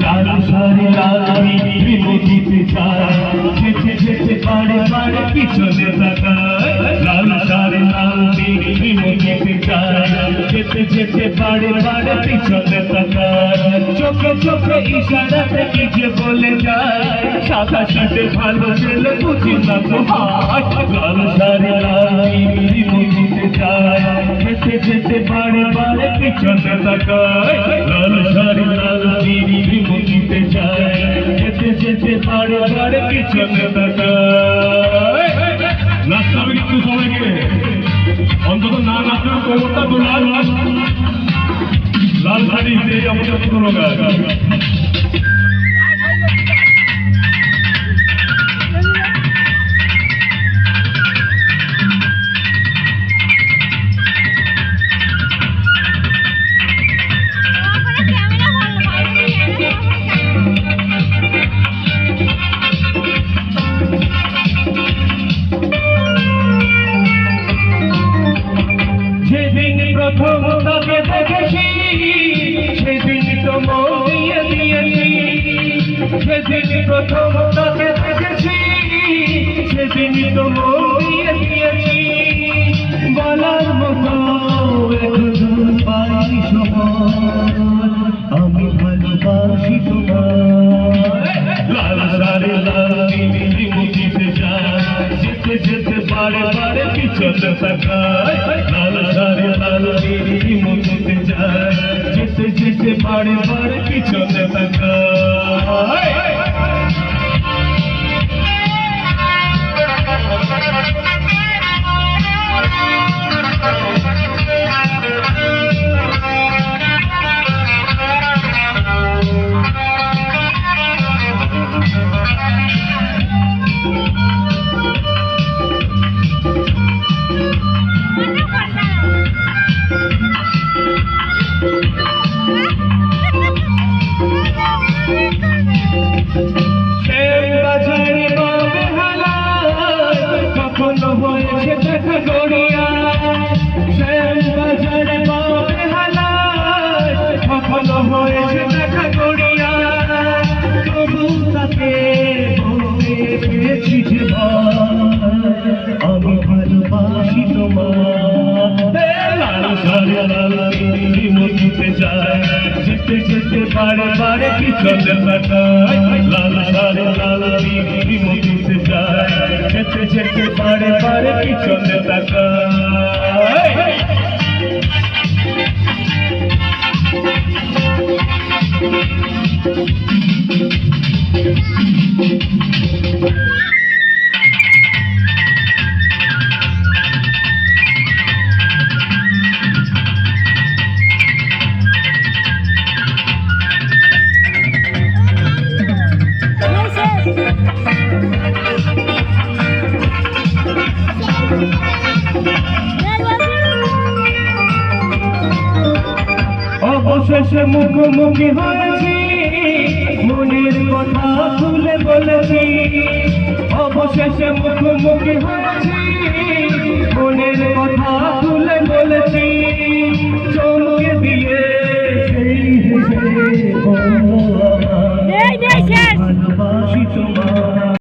লাল শাড়ি লাল বিমুখিতে যায় যেতে যেতে বারে বারে পিছনে তাকায় লাল শাড়ি লাল বিমুখিতে যায় যেতে যেতে বারে বারে পিছনে তাকায় চোখে চোখে ইশারাতে কি যে বলে যায় সাদা শার্টে ভালো ছেলে বুঝি না তো লাল শাড়ি লাল বিমুখিতে যায় যেতে যেতে বারে বারে পিছনে তাকায় লাল শাড়ি লাল বিমুখিতে যায় যেতে যেতে বারে বারে পিছনে তাকায়। নাচতে হবে কিন্তু সবাইকে, অন্তত না নাচলে কোমরটা তো লাল লাল শাড়ি দিয়ে আমাদের কোনো গাছ প্রথম তাকে দেখেছি সেদিন তো মন দিয়ে দিয়েছি সেদিন প্রথম তাকে দেখেছি সেদিন তো মন দিয়ে দিয়েছি বলার মতো একজন পাই সময় আমি ভালোবাসি তোমার লাল শাড়ি লাল বিমুখিতে যায় যেতে যেতে বারে বারে পিছনে তাকায় লাল শাড়ি লাল বিমুখিতে যায় যেতে যেতে বারে বারে পিছনে তাকায়। হয়েছে দেখা করিয়া তবু তাকে বলতে পেরেছি যে আমি ভালোবাসি তোমার লাল শাড়ি লাল বিমুখিতে যায় যেতে যেতে বারে বারে পিছনে তাকায় লাল শাড়ি লাল বিমুখিতে যায় যেতে যেতে বারে বারে পিছনে তাকায়। অবশেষে মুখোমুখি হয়েছি মনের কথা খুলে বলেছি অবশেষে মুখোমুখি হয়েছি